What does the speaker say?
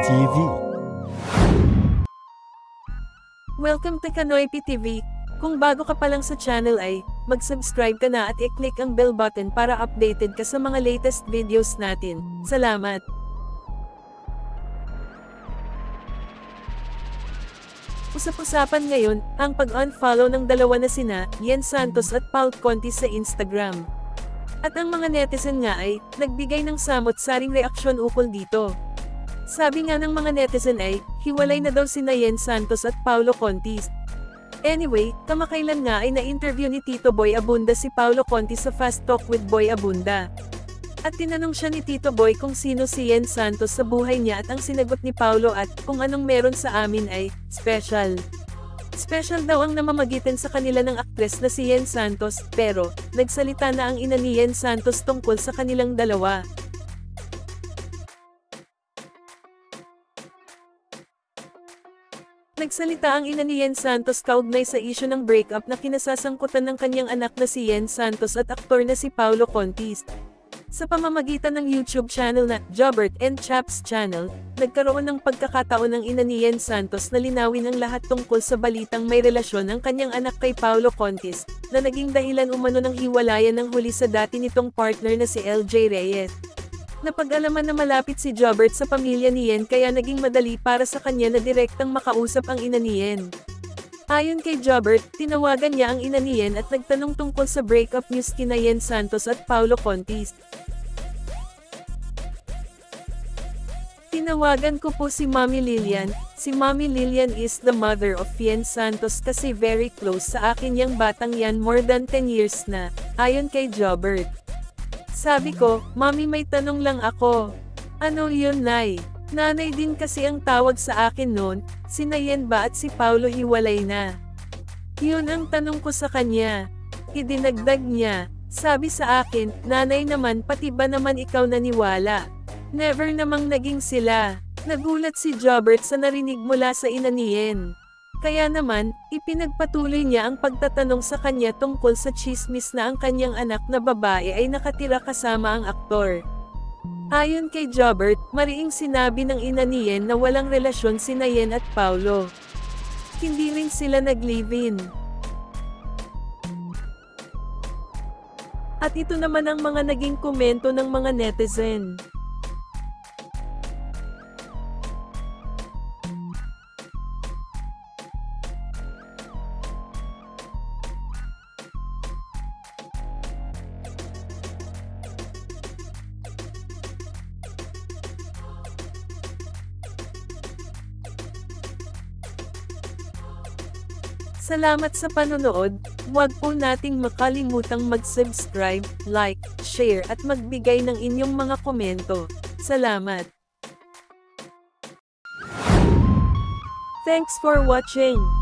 TV. Welcome to Kanoypi TV. Kung bago ka pa lang sa channel ay, mag-subscribe ka na at i-click ang bell button para updated ka sa mga latest videos natin. Salamat! Usap-usapan ngayon, ang pag-unfollow ng dalawa na sina, Yen Santos at Paul Contis sa Instagram. At ang mga netizen nga ay, nagbigay ng samot-saring reaksyon ukol dito. Sabi nga ng mga netizen ay, hiwalay na daw sina Yen Santos at Paulo Contis. Anyway, kamakailan nga ay na-interview ni Tito Boy Abunda si Paulo Contis sa Fast Talk with Boy Abunda. At tinanong siya ni Tito Boy kung sino si Yen Santos sa buhay niya at ang sinagot ni Paulo at kung anong meron sa amin ay, special. Special daw ang namamagitan sa kanila ng aktres na si Yen Santos, pero, nagsalita na ang ina ni Yen Santos tungkol sa kanilang dalawa. Nagsalita ang ina ni Yen Santos kaugnay sa isyu ng breakup na kinasasangkutan ng kanyang anak na si Yen Santos at aktor na si Paulo Contis. Sa pamamagitan ng YouTube channel na Jobert and Chaps Channel, nagkaroon ng pagkakataon ng ina ni Yen Santos na linawin ang lahat tungkol sa balitang may relasyon ng kanyang anak kay Paulo Contis, na naging dahilan umano ng hiwalayan ng huli sa dati nitong partner na si LJ Reyes. Napag-alaman na malapit si Jobert sa pamilya ni Yen kaya naging madali para sa kanya na direktang makausap ang ina ni Yen. Ayon kay Jobert, tinawagan niya ang ina ni Yen at nagtanong tungkol sa breakup news kina Yen Santos at Paulo Contis. Tinawagan ko po si Mommy Lilian. Si Mommy Lilian is the mother of Yen Santos kasi very close sa akin yang batang yan more than 10 years na, ayon kay Jobert. Sabi ko, Mommy may tanong lang ako. Ano yun Nay? Nanay din kasi ang tawag sa akin noon, sina Yen ba at si Paulo hiwalay na? Yun ang tanong ko sa kanya. Idinagdag niya, sabi sa akin, Nanay naman pati ba naman ikaw naniwala? Never namang naging sila. Nagulat si Jobert sa narinig mula sa ina ni Yen. Kaya naman, ipinagpatuloy niya ang pagtatanong sa kanya tungkol sa tsismis na ang kanyang anak na babae ay nakatira kasama ang aktor. Ayon kay Jobert, mariing sinabi ng ina ni Yen na walang relasyon sina Yen at Paulo. Hindi rin sila nag-live-in. At ito naman ang mga naging komento ng mga netizen. Salamat sa panonood, huwag po nating makalimutang mag-subscribe, like, share at magbigay ng inyong mga komento. Salamat! Thanks for watching!